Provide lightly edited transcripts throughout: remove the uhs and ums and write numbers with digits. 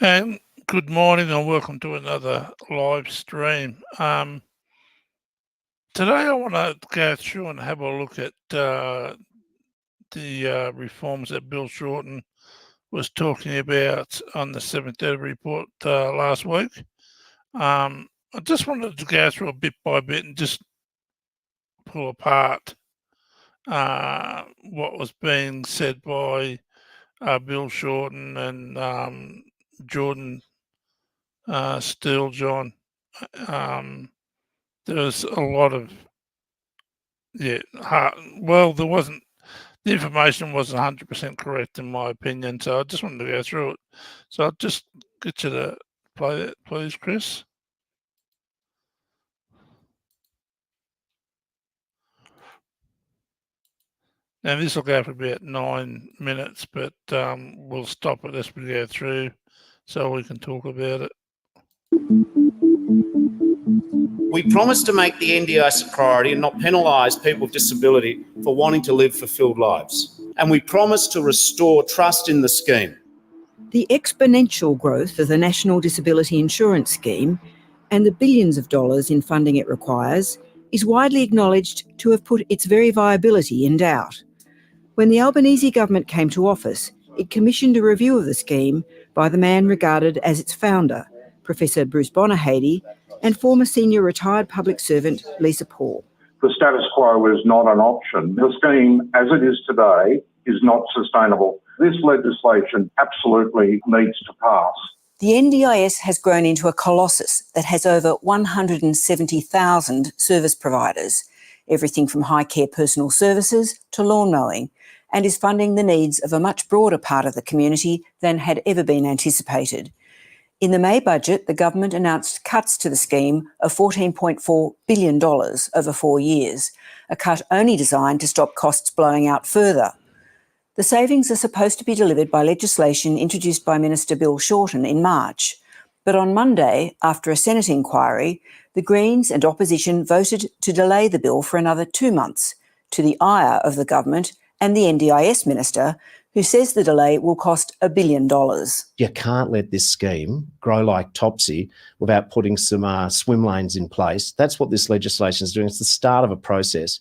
And good morning and welcome to another live stream. Today I want to go through and have a look at the reforms that Bill Shorten was talking about on the 7:30 report last week. I just wanted to go through it bit by bit and just pull apart what was being said by Bill Shorten and Jordan Steele John. There's a lot of there wasn't the information wasn't 100% correct in my opinion, so I just wanted to go through it. So I'll just get you to play that, please, Chris. Now this will go for about 9 minutes, but we'll stop it as we go through so we can talk about it. We promise to make the NDIS a priority and not penalise people with disability for wanting to live fulfilled lives. And we promise to restore trust in the scheme. The exponential growth of the National Disability Insurance Scheme and the billions of dollars in funding it requires is widely acknowledged to have put its very viability in doubt. When the Albanese government came to office, it commissioned a review of the scheme by the man regarded as its founder, Professor Bruce Bonahady, and former senior retired public servant Lisa Paul. The status quo is not an option. The scheme, as it is today, is not sustainable. This legislation absolutely needs to pass. The NDIS has grown into a colossus that has over 170,000 service providers, everything from high care personal services to lawn mowing, and is funding the needs of a much broader part of the community than had ever been anticipated. In the May budget, the government announced cuts to the scheme of $14.4 billion over 4 years, a cut only designed to stop costs blowing out further. The savings are supposed to be delivered by legislation introduced by Minister Bill Shorten in March. But on Monday, after a Senate inquiry, the Greens and opposition voted to delay the bill for another 2 months, to the ire of the government and the NDIS minister, who says the delay will cost $1 billion. You can't let this scheme grow like Topsy without putting some swim lanes in place. That's what this legislation is doing. It's the start of a process.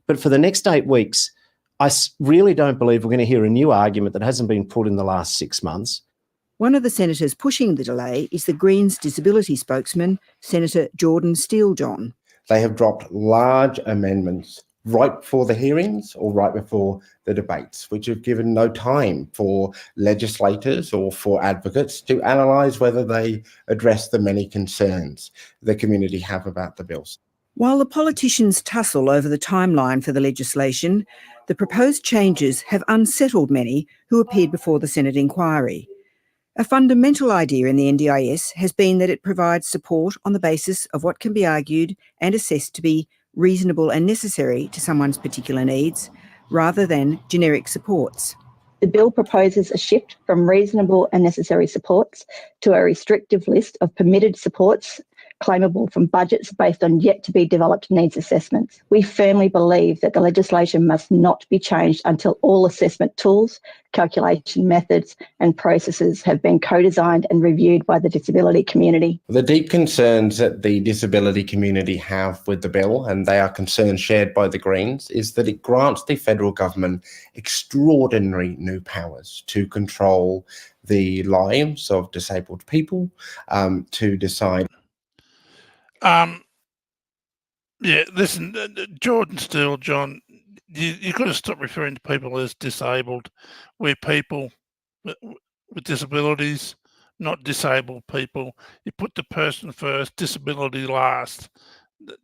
But for the next 8 weeks, I really don't believe we're going to hear a new argument that hasn't been put in the last 6 months. One of the senators pushing the delay is the Greens disability spokesman, Senator Jordan Steele John. They have dropped large amendments right before the hearings or right before the debates, which have given no time for legislators or for advocates to analyse whether they address the many concerns the community have about the bills. While the politicians tussle over the timeline for the legislation, the proposed changes have unsettled many who appeared before the Senate inquiry. A fundamental idea in the NDIS has been that it provides support on the basis of what can be argued and assessed to be reasonable and necessary to someone's particular needs, rather than generic supports. The bill proposes a shift from reasonable and necessary supports to a restrictive list of permitted supports claimable from budgets based on yet-to-be-developed needs assessments. We firmly believe that the legislation must not be changed until all assessment tools, calculation methods and processes have been co-designed and reviewed by the disability community. The deep concerns that the disability community have with the bill, and they are concerns shared by the Greens, is that it grants the federal government extraordinary new powers to control the lives of disabled people, to decide. Listen, Jordan Steele, John, you've got to stop referring to people as disabled. We're people with disabilities, not disabled people. You put the person first, disability last.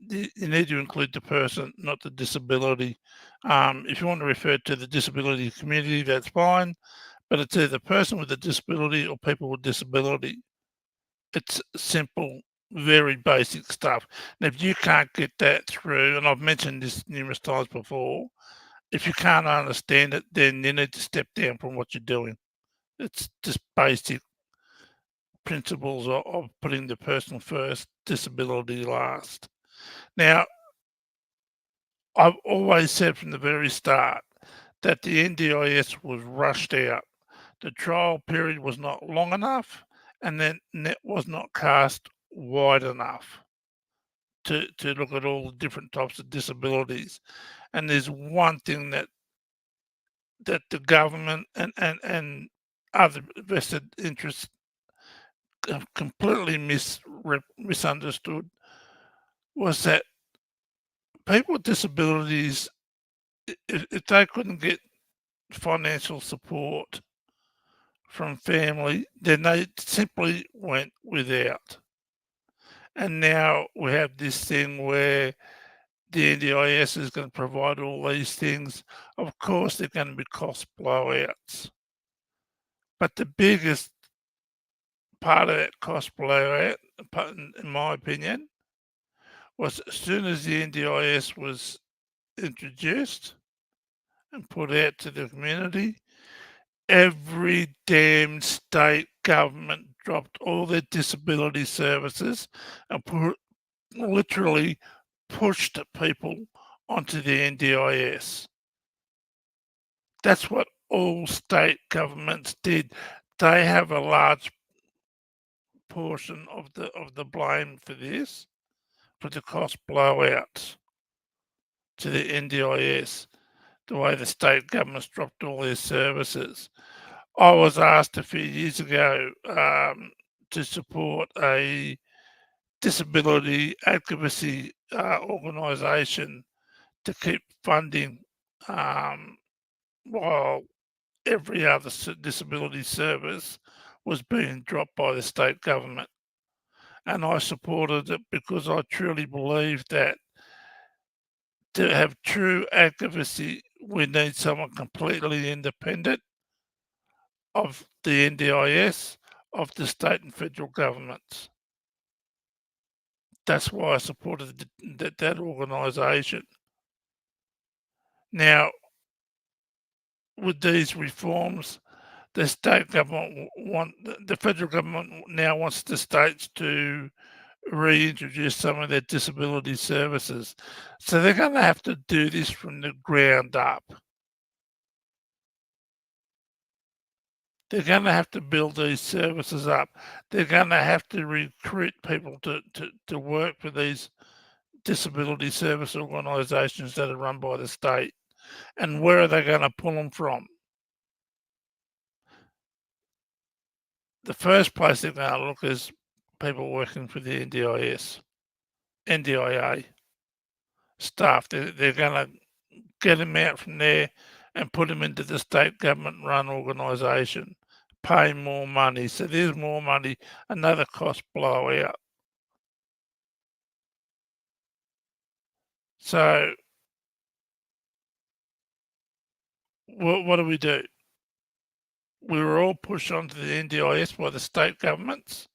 You need to include the person, not the disability. If you want to refer to the disability community, that's fine, but it's either person with a disability or people with disability. It's simple, very basic stuff. And if you can't get that through, and I've mentioned this numerous times before, if you can't understand it, then you need to step down from what you're doing. It's just basic principles of putting the person first, disability last. Now, I've always said from the very start that the NDIS was rushed out. The trial period was not long enough, and that net was not cast wide enough to look at all the different types of disabilities. And there's one thing that the government and other vested interests have completely misunderstood, was that people with disabilities, if they couldn't get financial support from family, then they simply went without. And now we have this thing where the NDIS is going to provide all these things. Of course, they're going to be cost blowouts. But the biggest part of that cost blowout, in my opinion, was as soon as the NDIS was introduced and put out to the community, every damn state government dropped all their disability services and literally pushed people onto the NDIS. That's what all state governments did. They have a large portion of the blame for this, for the cost blowouts to the NDIS, the way the state governments dropped all their services. I was asked a few years ago to support a disability advocacy organisation to keep funding while every other disability service was being dropped by the state government. And I supported it because I truly believe that to have true advocacy, we need someone completely independent of the NDIS, of the state and federal governments. That's why I supported that organisation. Now, with these reforms, the state government the federal government now wants the states to reintroduce some of their disability services. So they're going to have to do this from the ground up. They're going to have to build these services up. They're going to have to recruit people to work for these disability service organisations that are run by the state. And where are they going to pull them from? The first place they're going to look is people working for the NDIA staff. They're going to get them out from there and put them into the state government-run organisation, pay more money. So there's more money, another cost blowout. So what do? We were all pushed onto the NDIS by the state governments.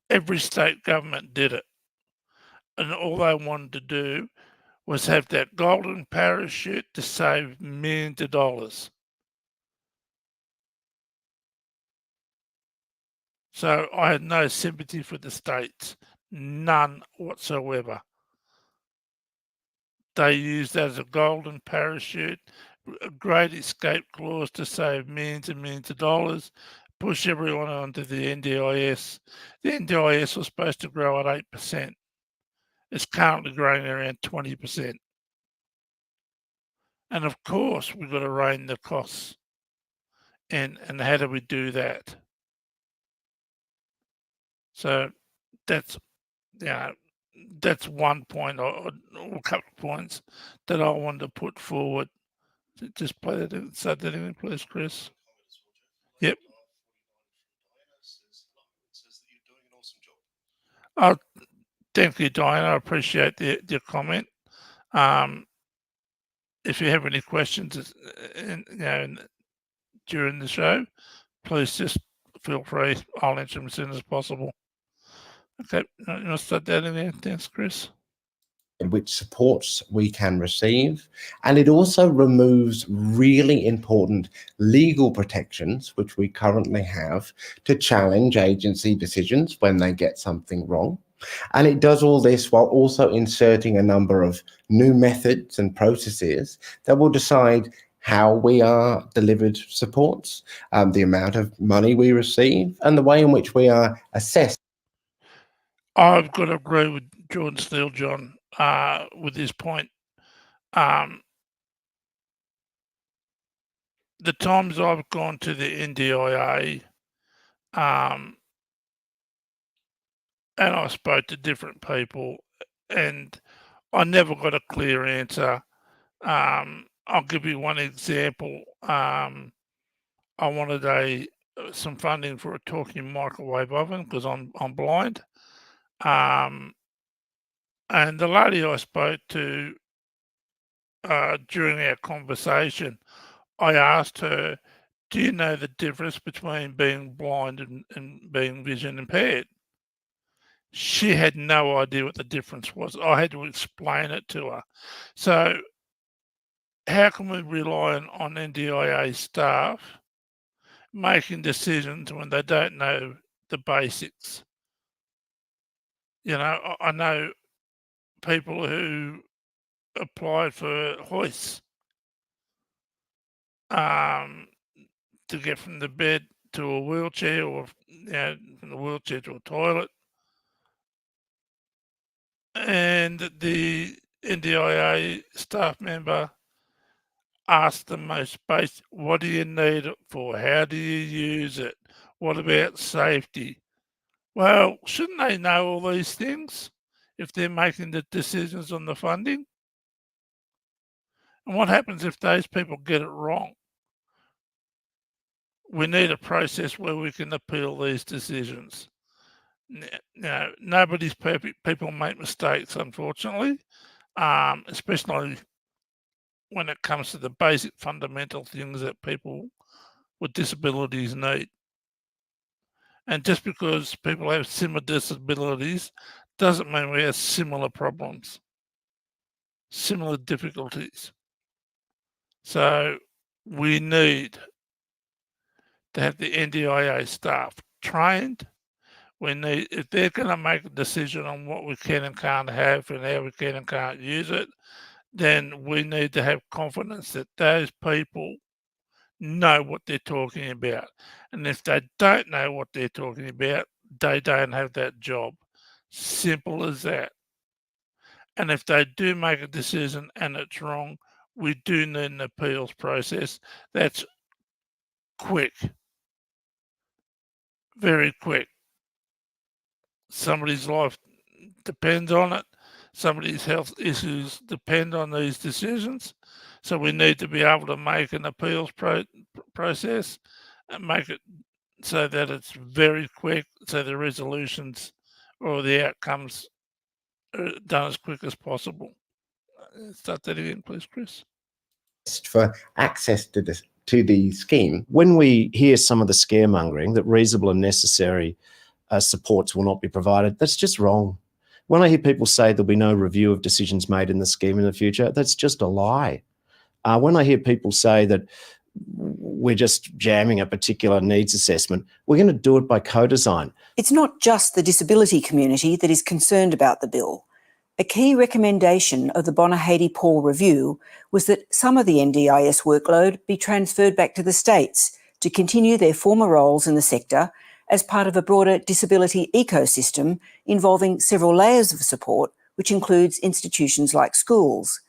Every state government did it. And all they wanted to do was have that golden parachute to save millions of dollars. So I had no sympathy for the states, none whatsoever. They used that as a golden parachute, a great escape clause to save millions and millions of dollars, push everyone onto the NDIS. The NDIS was supposed to grow at 8%. It's currently growing around 20%. And of course, we've got to rein the costs. And how do we do that? So that's one point or a couple of points that I wanted to put forward. Just play that in, say that in, please, Chris. Yep. Oh, thank you, Diana. I appreciate your comment. If you have any questions, during the show, please just feel free. I'll answer them as soon as possible. Okay, you want to start that in there? Thanks, Chris. Which supports we can receive, and it also removes really important legal protections which we currently have to challenge agency decisions when they get something wrong. And it does all this while also inserting a number of new methods and processes that will decide how we are delivered supports, the amount of money we receive, and the way in which we are assessed. I've got to agree with Jordan Steele, John, with this point. The times I've gone to the NDIA, and I spoke to different people, and I never got a clear answer. I'll give you one example. I wanted some funding for a talking microwave oven because I'm blind. And the lady I spoke to during our conversation, I asked her, "Do you know the difference between being blind and being vision impaired?" She had no idea what the difference was. I had to explain it to her. So how can we rely on NDIA staff making decisions when they don't know the basics? You know, I know people who applied for hoists to get from the bed to a wheelchair, or from the wheelchair to a toilet, and the NDIA staff member asked the most basic, what do you need it for? How do you use it? What about safety? Well, shouldn't they know all these things if they're making the decisions on the funding? And what happens if those people get it wrong? We need a process where we can appeal these decisions. Now, nobody's perfect. People make mistakes, unfortunately, especially when it comes to the basic fundamental things that people with disabilities need. And just because people have similar disabilities doesn't mean we have similar problems, similar difficulties. So we need to have the NDIA staff trained. We need, if they're going to make a decision on what we can and can't have and how we can and can't use it, then we need to have confidence that those people know what they're talking about. And if they don't know what they're talking about, they don't have that job. Simple as that. And if they do make a decision and it's wrong, we do need an appeals process that's quick, very quick. Somebody's life depends on it. Somebody's health issues depend on these decisions. So we need to be able to make an appeals process and make it so that it's very quick, so the resolutions or the outcomes are done as quick as possible. Start that again, please, Chris. For access to the scheme. When we hear some of the scaremongering that reasonable and necessary supports will not be provided, that's just wrong. When I hear people say there'll be no review of decisions made in the scheme in the future, that's just a lie. When I hear people say that we're just jamming a particular needs assessment, we're going to do it by co-design. It's not just the disability community that is concerned about the bill. A key recommendation of the Bonner-Haedy-Paul review was that some of the NDIS workload be transferred back to the states to continue their former roles in the sector as part of a broader disability ecosystem involving several layers of support, which includes institutions like schools.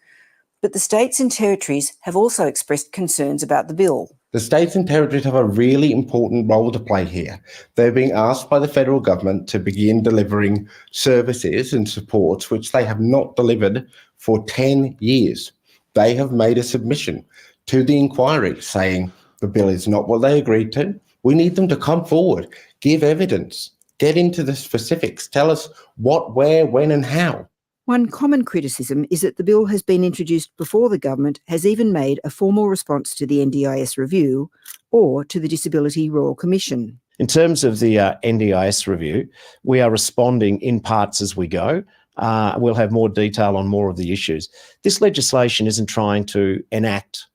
But the states and territories have also expressed concerns about the bill. The states and territories have a really important role to play here. They're being asked by the federal government to begin delivering services and supports which they have not delivered for 10 years. They have made a submission to the inquiry saying the bill is not what they agreed to. We need them to come forward, give evidence, get into the specifics, tell us what, where, when and how. One common criticism is that the bill has been introduced before the government has even made a formal response to the NDIS review or to the Disability Royal Commission. In terms of the NDIS review, we are responding in parts as we go. We'll have more detail on more of the issues. This legislation isn't trying to enact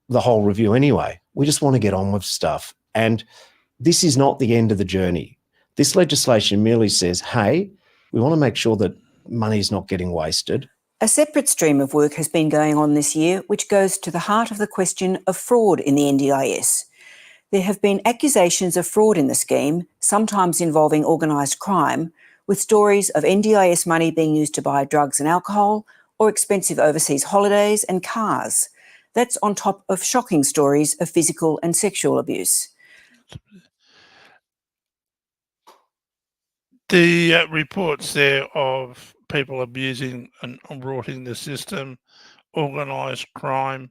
the whole review anyway. We just want to get on with stuff. And this is not the end of the journey. This legislation merely says, hey, we want to make sure that money is not getting wasted. A separate stream of work has been going on this year, which goes to the heart of the question of fraud in the NDIS. There have been accusations of fraud in the scheme, sometimes involving organised crime, with stories of NDIS money being used to buy drugs and alcohol or expensive overseas holidays and cars. That's on top of shocking stories of physical and sexual abuse. The reports there of people abusing and rorting the system, organised crime.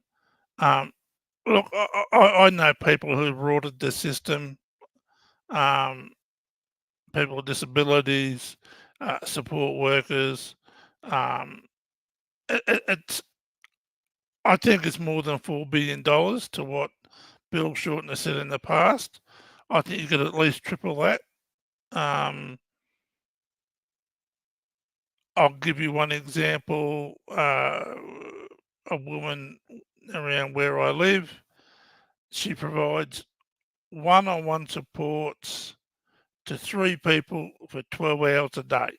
Look, I know people who rorted the system, people with disabilities, support workers. It's, I think it's more than $4 billion to what Bill Shorten has said in the past. I think you could at least triple that. I'll give you one example. A woman around where I live, she provides one-on-one supports to 3 people for 12 hours a day.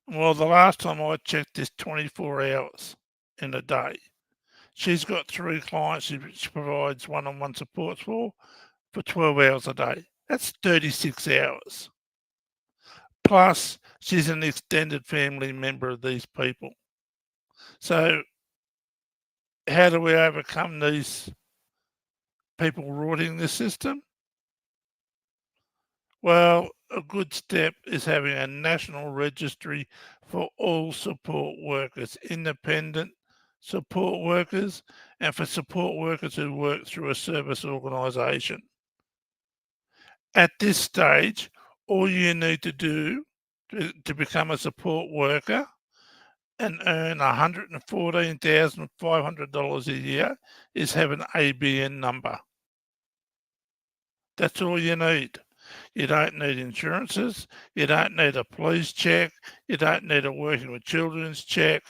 Well, the last time I checked is 24 hours in a day. She's got 3 clients she provides one-on-one supports for 12 hours a day. That's 36 hours. Plus, she's an extended family member of these people. So, how do we overcome these people rorting the system? Well, a good step is having a national registry for all support workers, independent support workers, and for support workers who work through a service organisation. At this stage, all you need to do to become a support worker and earn $114,500 a year is have an ABN number. That's all you need. You don't need insurances. You don't need a police check. You don't need a working with children's check.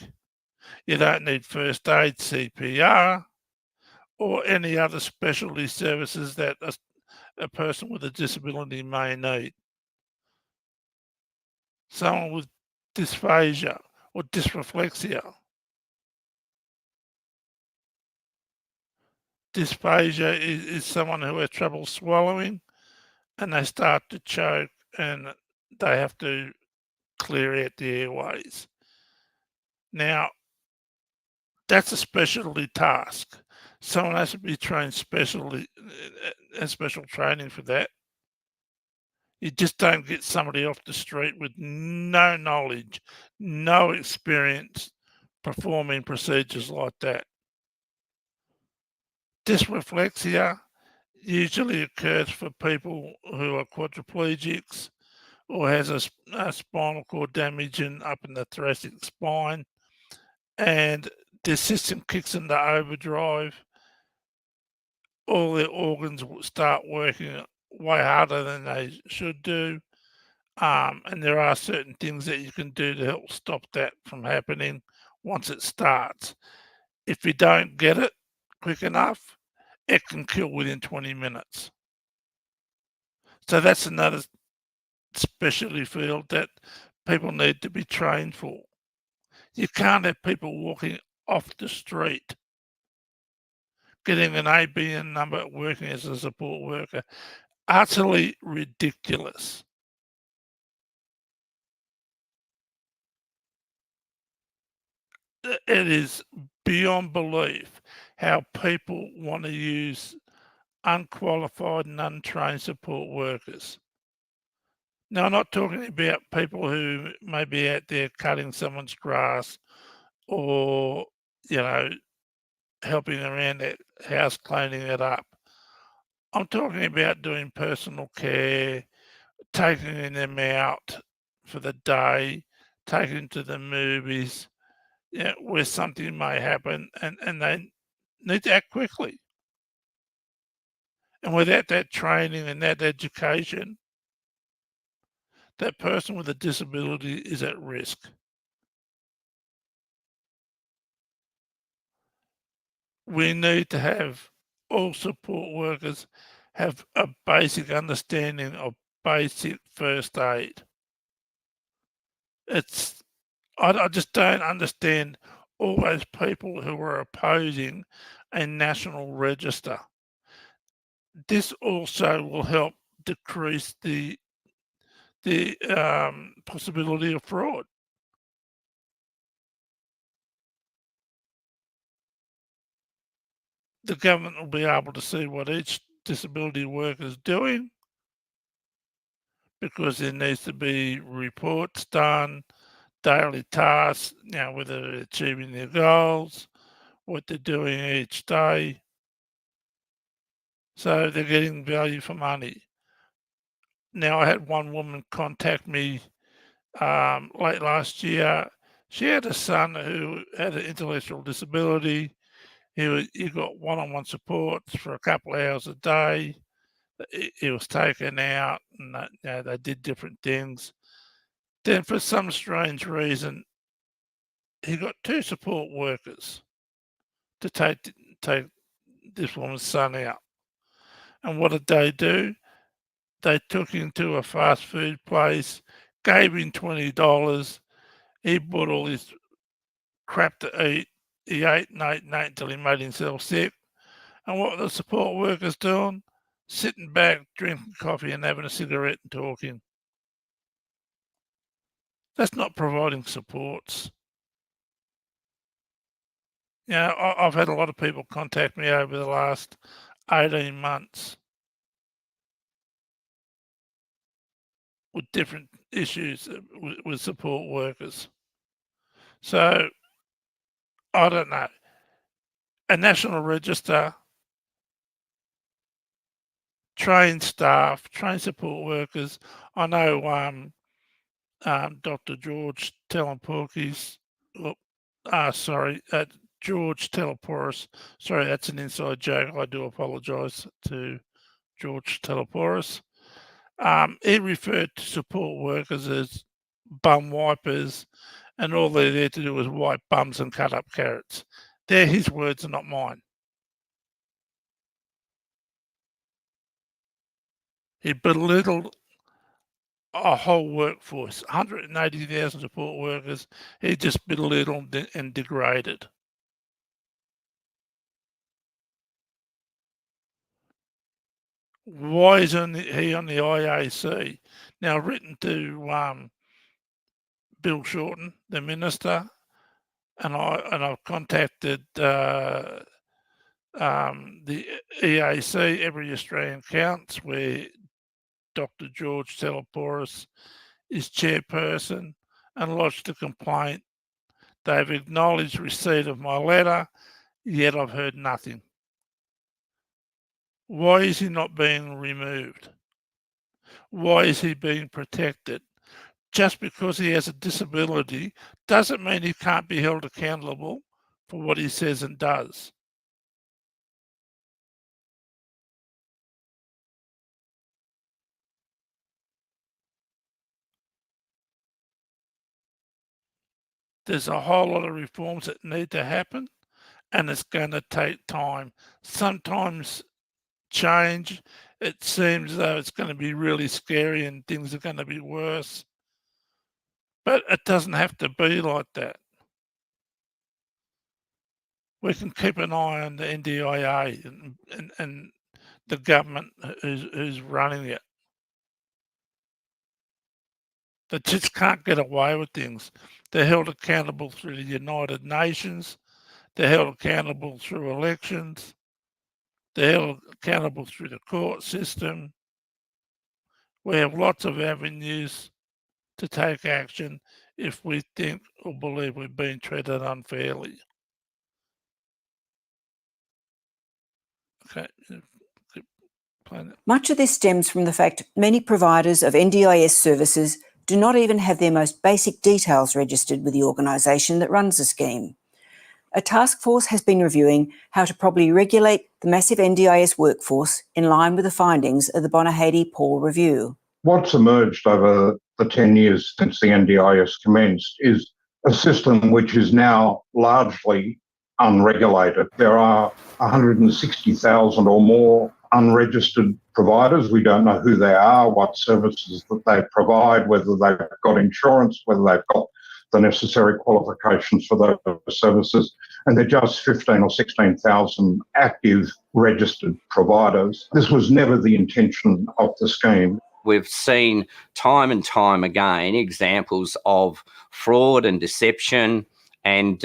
You don't need first aid, CPR, or any other specialty services that a person with a disability may need. Someone with dysphagia or dysreflexia. Dysphagia is someone who has trouble swallowing and they start to choke and they have to clear out the airways. Now, that's a specialty task. Someone has to be trained specially, special training for that. You just don't get somebody off the street with no knowledge, no experience performing procedures like that. Dysreflexia usually occurs for people who are quadriplegics or has a spinal cord damage up in the thoracic spine, and the system kicks into overdrive. All their organs will start working way harder than they should do. And there are certain things that you can do to help stop that from happening once it starts. If you don't get it quick enough, it can kill within 20 minutes. So that's another specialty field that people need to be trained for. You can't have people walking off the street getting an ABN number working as a support worker. Utterly ridiculous. It is beyond belief how people want to use unqualified and untrained support workers. Now, I'm not talking about people who may be out there cutting someone's grass or, helping around that house, cleaning it up. I'm talking about doing personal care, taking them out for the day, taking them to the movies, where something may happen and they need to act quickly. And without that training and that education, that person with a disability is at risk. We need to have all support workers have a basic understanding of basic first aid. I just don't understand all those people who are opposing a national register. This also will help decrease the possibility of fraud. The government will be able to see what each disability worker is doing, because there needs to be reports done, daily tasks, whether they're achieving their goals, what they're doing each day. So they're getting value for money. Now, I had one woman contact me late last year. She had a son who had an intellectual disability. He got one-on-one support for a couple of hours a day. He was taken out, and they did different things. Then, for some strange reason, he got 2 support workers to take this woman's son out. And what did they do? They took him to a fast food place, gave him $20. He bought all his crap to eat. He ate and ate and ate until he made himself sick. And what were the support workers doing? Sitting back, drinking coffee and having a cigarette and talking. That's not providing supports. I've had a lot of people contact me over the last 18 months with different issues with support workers. So, I don't know. A national register, trained staff, trained support workers. I know Dr. George Teleporkis, George Teleporis. Sorry, that's an inside joke. I do apologise to George Teleporis. He referred to support workers as bum wipers, and all they're there to do is wipe bums and cut up carrots. They're his words and not mine. He belittled a whole workforce, 180,000 support workers. He just belittled and degraded. Why isn't he on the IAC? Now, written to Bill Shorten, the minister, and I've contacted the EAC, Every Australian Counts, where Dr. George Teleporis is chairperson, and lodged a complaint. They've acknowledged receipt of my letter, yet I've heard nothing. Why is he not being removed? Why is he being protected? Just because he has a disability doesn't mean he can't be held accountable for what he says and does. There's a whole lot of reforms that need to happen, and it's going to take time. Sometimes change, it seems though it's going to be really scary and things are going to be worse. But it doesn't have to be like that. We can keep an eye on the NDIA and the government who's running it. They just can't get away with things. They're held accountable through the United Nations. They're held accountable through elections. They're held accountable through the court system. We have lots of avenues to take action if we think or believe we're being treated unfairly. Okay. Much of this stems from the fact many providers of NDIS services do not even have their most basic details registered with the organisation that runs the scheme. A task force has been reviewing how to properly regulate the massive NDIS workforce in line with the findings of the Bonahady-Paul review. What's emerged over the 10 years since the NDIS commenced is a system which is now largely unregulated. There are 160,000 or more unregistered providers. We don't know who they are, what services that they provide, whether they've got insurance, whether they've got the necessary qualifications for those services, and there are just 15 or 16,000 active registered providers. This was never the intention of the scheme. We've seen time and time again examples of fraud and deception and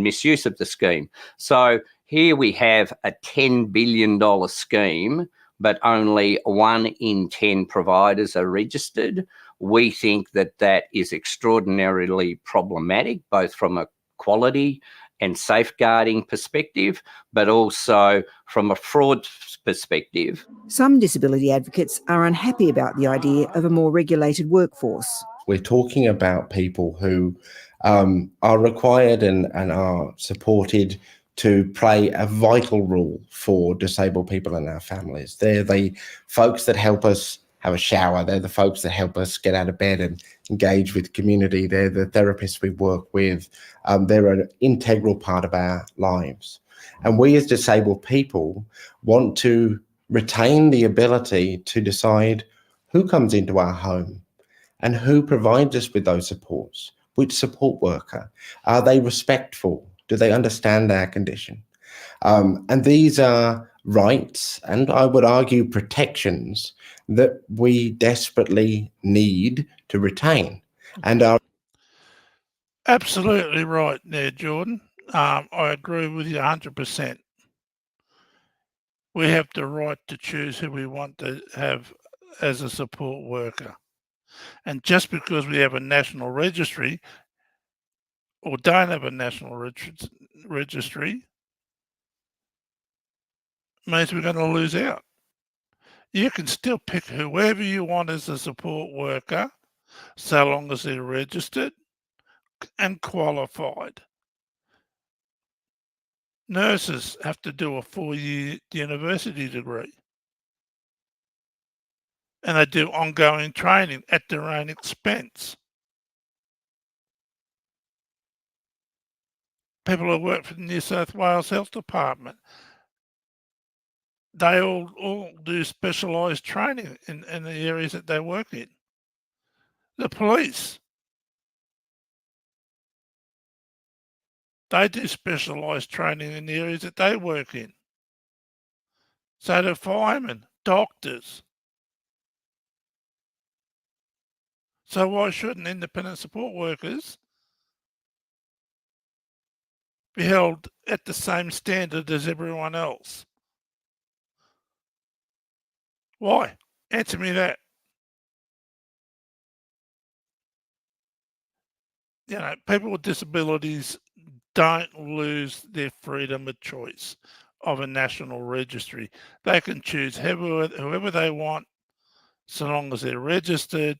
misuse of the scheme. So here we have a $10 billion scheme, but only 1 in 10 providers are registered. We think that that is extraordinarily problematic, both from a quality and safeguarding perspective, but also from a fraud perspective. Some disability advocates are unhappy about the idea of a more regulated workforce. We're talking about people who are required and are supported to play a vital role for disabled people in our families. They're the folks that help us have a shower. They're the folks that help us get out of bed and engage with community. They're the therapists we work with. They're an integral part of our lives. And we as disabled people want to retain the ability to decide who comes into our home and who provides us with those supports. Which support worker? Are they respectful? Do they understand our condition? And these are rights, and I would argue protections, that we desperately need to retain. And are Absolutely right there, Jordan. I agree with you 100%. We have the right to choose who we want to have as a support worker. And just because we have a national registry or don't have a national registry means we're going to lose out. You can still pick whoever you want as a support worker, so long as they're registered and qualified. Nurses have to do a 4-year university degree, and they do ongoing training at their own expense. People who work for the New South Wales Health Department, they all do specialised training in the areas that they work in. The police, they do specialised training in the areas that they work in. So do firemen, doctors. So why shouldn't independent support workers be held at the same standard as everyone else? Why? Answer me that. You know, people with disabilities don't lose their freedom of choice of a national registry. They can choose whoever they want, so long as they're registered,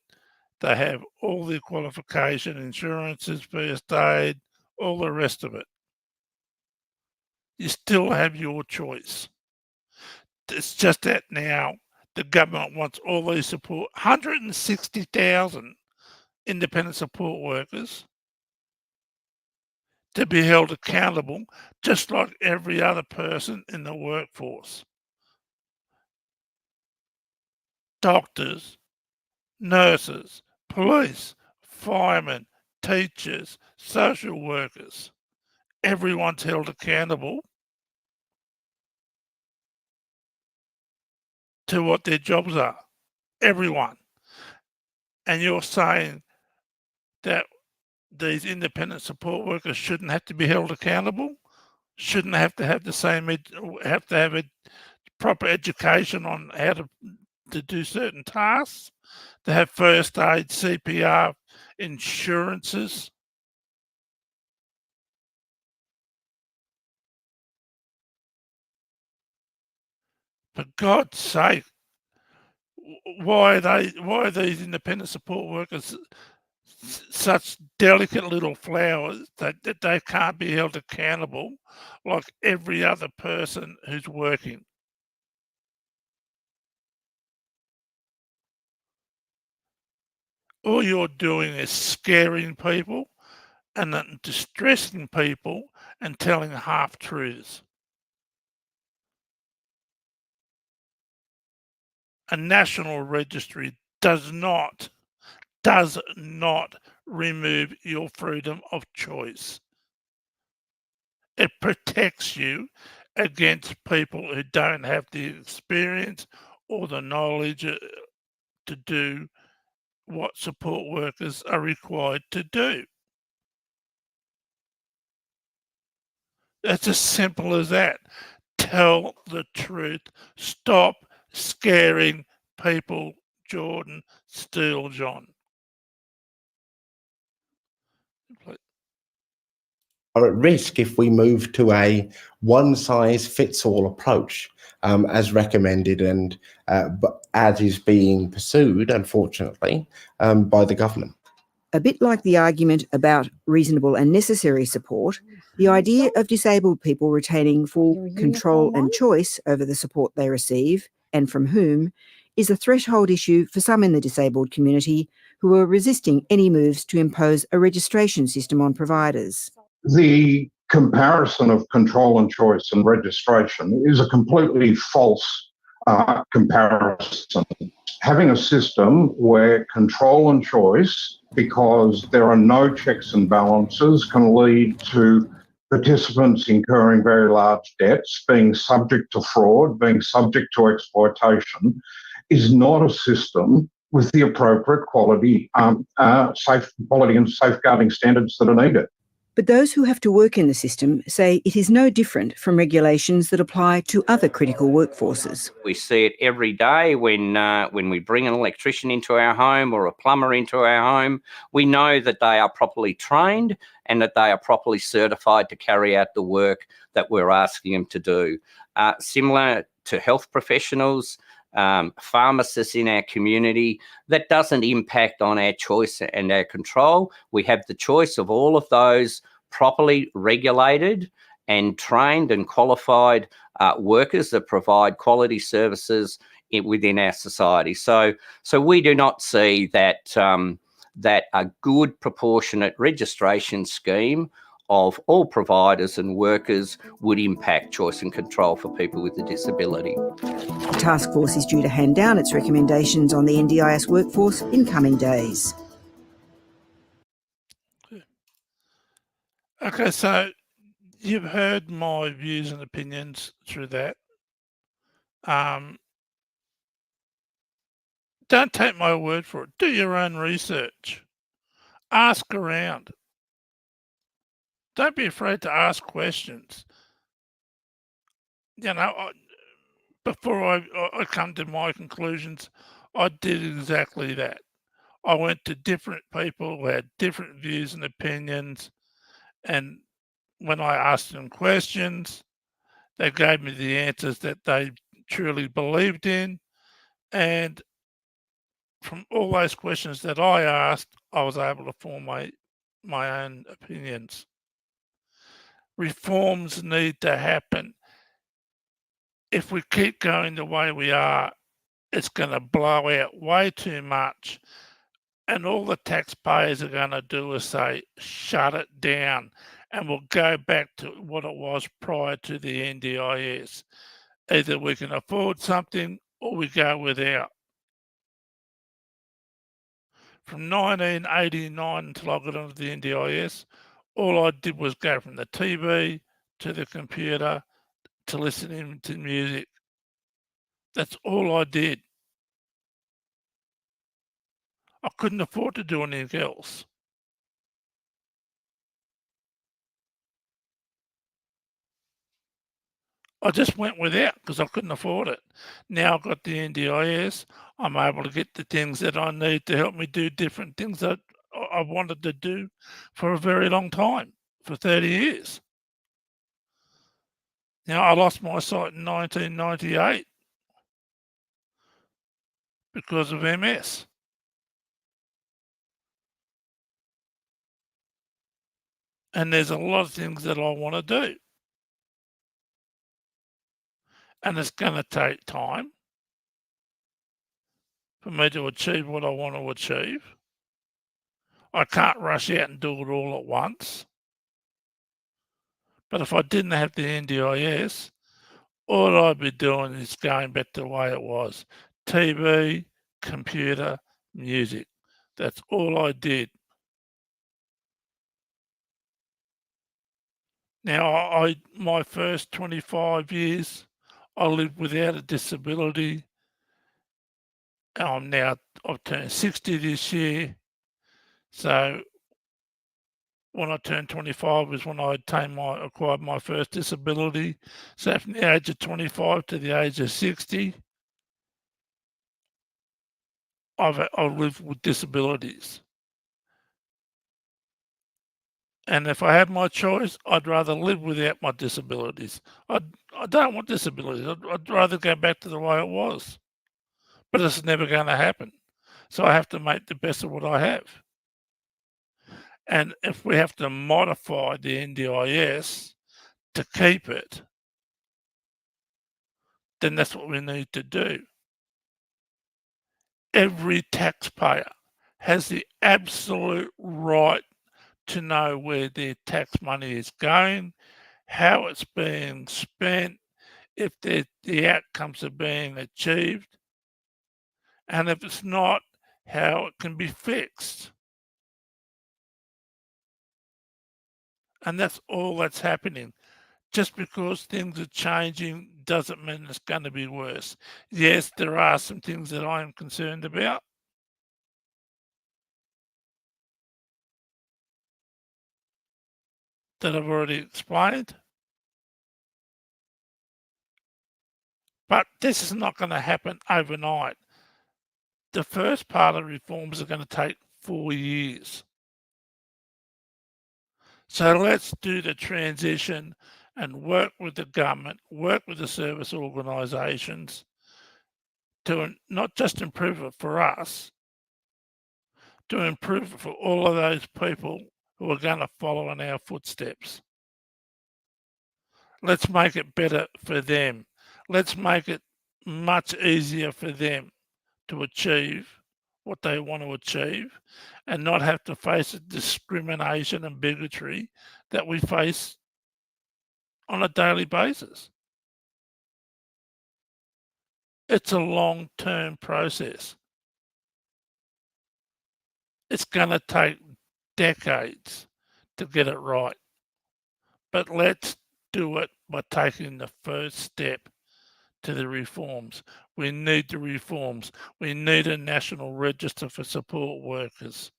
they have all their qualification, insurances, first aid, all the rest of it. You still have your choice. It's just that now the government wants all these support, 160,000 independent support workers, to be held accountable just like every other person in the workforce. Doctors, nurses, police, firemen, teachers, social workers. Everyone's held accountable to what their jobs are. Everyone. And you're saying that these independent support workers shouldn't have to be held accountable? Shouldn't have to have the same, have to have a proper education on how to do certain tasks, to have first aid, CPR, insurances? For God's sake, why are these independent support workers such delicate little flowers that they can't be held accountable like every other person who's working? All you're doing is scaring people and then distressing people and telling half truths. A national registry does not remove your freedom of choice. It protects you against people who don't have the experience or the knowledge to do what support workers are required to do. It's as simple as that. Tell the truth. Stop scaring people, Jordan Steele John. Are at risk if we move to a one-size-fits-all approach, as recommended and as is being pursued, unfortunately, by the government. A bit like the argument about reasonable and necessary support, the idea of disabled people retaining full control and choice over the support they receive and from whom is a threshold issue for some in the disabled community who are resisting any moves to impose a registration system on providers. The comparison of control and choice and registration is a completely false comparison. Having a system where control and choice, because there are no checks and balances, can lead to participants incurring very large debts, being subject to fraud, being subject to exploitation, is not a system with the appropriate quality and safeguarding standards that are needed. But those who have to work in the system say it is no different from regulations that apply to other critical workforces. We see it every day when we bring an electrician into our home or a plumber into our home. We know that they are properly trained and that they are properly certified to carry out the work that we're asking them to do. Similar to health professionals, pharmacists in our community, that doesn't impact on our choice and our control. We have the choice of all of those properly regulated and trained and qualified workers that provide quality services within our society. So we do not see that that a good proportionate registration scheme of all providers and workers would impact choice and control for people with a disability. The task force is due to hand down its recommendations on the NDIS workforce in coming days. Okay, so you've heard my views and opinions through that. Don't take my word for it. Do your own research. Ask around. Don't be afraid to ask questions. You know, before I come to my conclusions, I did exactly that. I went to different people who had different views and opinions, and when I asked them questions, they gave me the answers that they truly believed in, and from all those questions that I asked, I was able to form my own opinions. Reforms need to happen. If we keep going the way we are, it's going to blow out way too much. And all the taxpayers are going to do is say, shut it down. And we'll go back to what it was prior to the NDIS. Either we can afford something or we go without. From 1989 until I got onto the NDIS, all I did was go from the TV to the computer to listening to music. That's all I did. I couldn't afford to do anything else. I just went without because I couldn't afford it. Now I've got the NDIS, I'm able to get the things that I need to help me do different things that I wanted to do for a very long time, for 30 years. Now, I lost my sight in 1998 because of MS. And there's a lot of things that I want to do. And it's going to take time for me to achieve what I want to achieve. I can't rush out and do it all at once. But if I didn't have the NDIS, all I'd be doing is going back to the way it was. TV, computer, music. That's all I did. Now, my first 25 years, I lived without a disability. I've turned 60 this year. So when I turned 25 was when I acquired my first disability. So from the age of 25 to the age of 60, I've lived with disabilities. And if I had my choice, I'd rather live without my disabilities. I don't want disabilities. I'd rather go back to the way it was. But it's never going to happen. So I have to make the best of what I have. And if we have to modify the NDIS to keep it, then that's what we need to do. Every taxpayer has the absolute right to know where their tax money is going, how it's being spent, if the outcomes are being achieved, and if it's not, how it can be fixed. And that's all that's happening. Just because things are changing doesn't mean it's going to be worse. Yes, there are some things that I am concerned about. That I've already explained. But this is not going to happen overnight. The first part of reforms are going to take 4 years. So let's do the transition and work with the government, work with the service organisations to not just improve it for us, to improve it for all of those people who are going to follow in our footsteps. Let's make it better for them. Let's make it much easier for them to achieve what they want to achieve and not have to face the discrimination and bigotry that we face on a daily basis. It's a long-term process. It's going to take decades to get it right. But let's do it by taking the first step to the reforms. We need the reforms. We need a national register for support workers.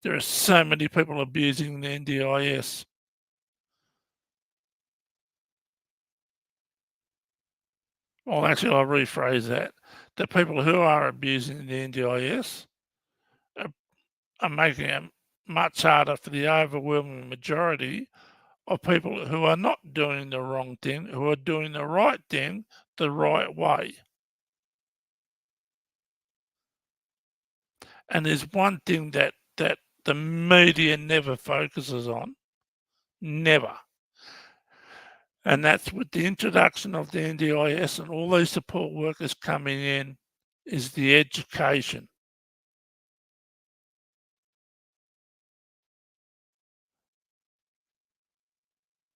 There are so many people abusing the NDIS. Well, actually, I'll rephrase that. The people who are abusing the NDIS are making it much harder for the overwhelming majority of people who are not doing the wrong thing, who are doing the right thing the right way. And there's one thing that the media never focuses on, never. And that's with the introduction of the NDIS and all these support workers coming in, is the education.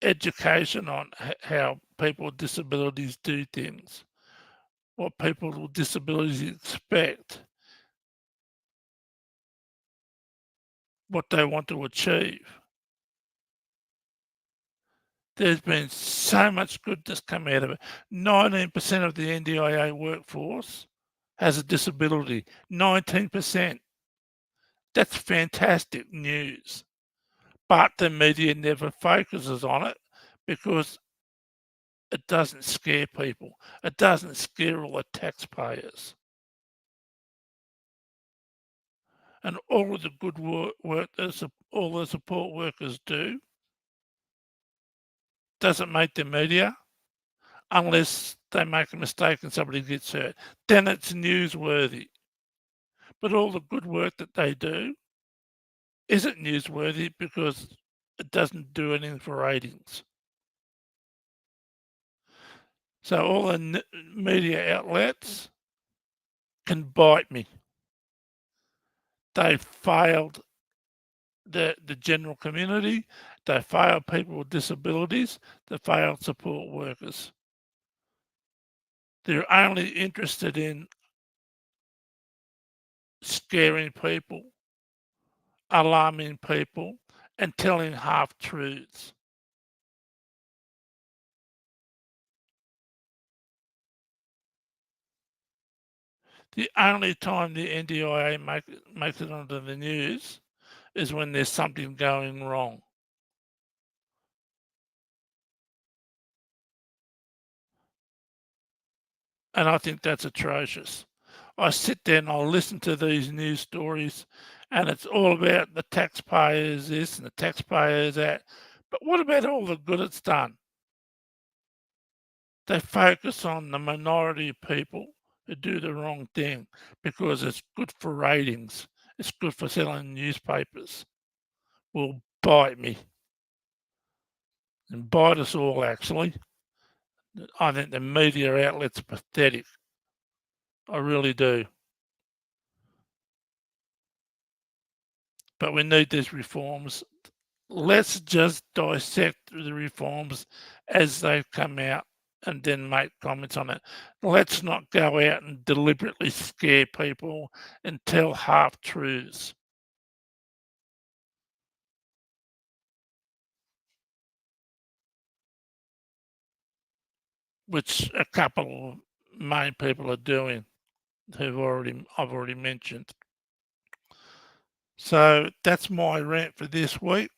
Education on how people with disabilities do things, what people with disabilities expect, what they want to achieve. There's been so much good that's come out of it. 19% of the NDIA workforce has a disability. 19%. That's fantastic news. But the media never focuses on it because it doesn't scare people. It doesn't scare all the taxpayers. And all of the good work that all the support workers do doesn't make the media unless they make a mistake and somebody gets hurt. Then it's newsworthy. But all the good work that they do isn't newsworthy because it doesn't do anything for ratings. So all the media outlets can bite me. They failed the general community. They failed people with disabilities. They failed support workers. They're only interested in scaring people, alarming people, and telling half truths. The only time the NDIA makes it onto the news is when there's something going wrong. And I think that's atrocious. I sit there and I listen to these news stories and it's all about the taxpayers this and the taxpayers that. But what about all the good it's done? They focus on the minority of people who do the wrong thing because it's good for ratings. It's good for selling newspapers. Will bite me. And bite us all, actually. I think the media outlets are pathetic. I really do. But we need these reforms. Let's just dissect the reforms as they come out and then make comments on it. Let's not go out and deliberately scare people and tell half-truths. Which a couple of main people are doing, I've already mentioned. So that's my rant for this week.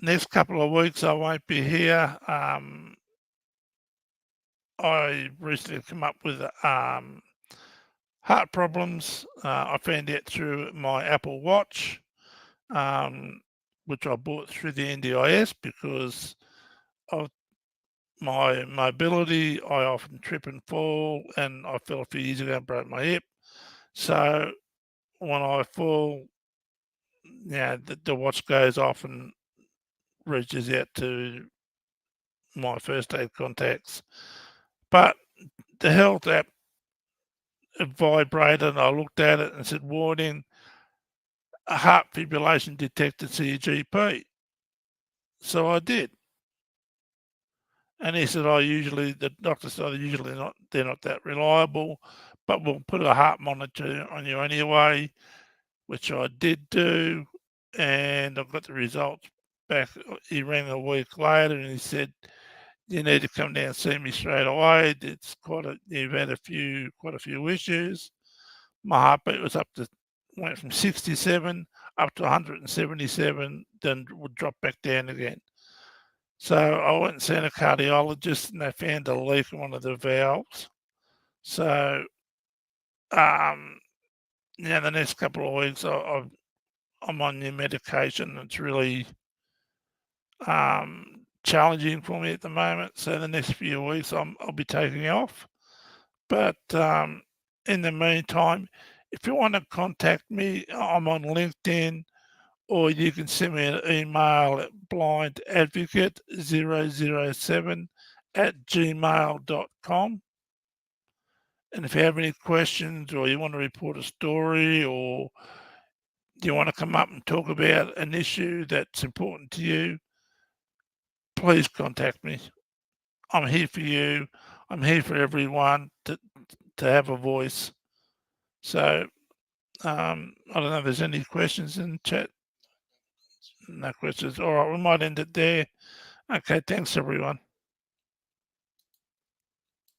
Next couple of weeks I won't be here. I recently come up with heart problems. I found out through my Apple Watch, which I bought through the NDIS because of my mobility. I often trip and fall, and I fell a few years ago and broke my hip. So when I fall, the watch goes off and reaches out to my first aid contacts. But the health app, it vibrated and I looked at it and said, warning, a heart fibrillation detected, see your GP. So I did. And he said, the doctor said, they're not that reliable, but we'll put a heart monitor on you anyway, which I did do. And I got the results back. He rang a week later and he said, you need to come down and see me straight away. You've had quite a few issues. My heartbeat went from 67 up to 177, then would drop back down again. So I went and seen a cardiologist and they found a leak in one of the valves. So, the next couple of weeks I'm on new medication. It's really challenging for me at the moment. So the next few weeks I'll be taking off. But in the meantime, if you want to contact me, I'm on LinkedIn, or you can send me an email at blindadvocate007@gmail.com. And if you have any questions or you want to report a story or you want to come up and talk about an issue that's important to you, please contact me. I'm here for you. I'm here for everyone to have a voice. So I don't know if there's any questions in the chat. No questions. All right, we might end it there. Okay, thanks everyone.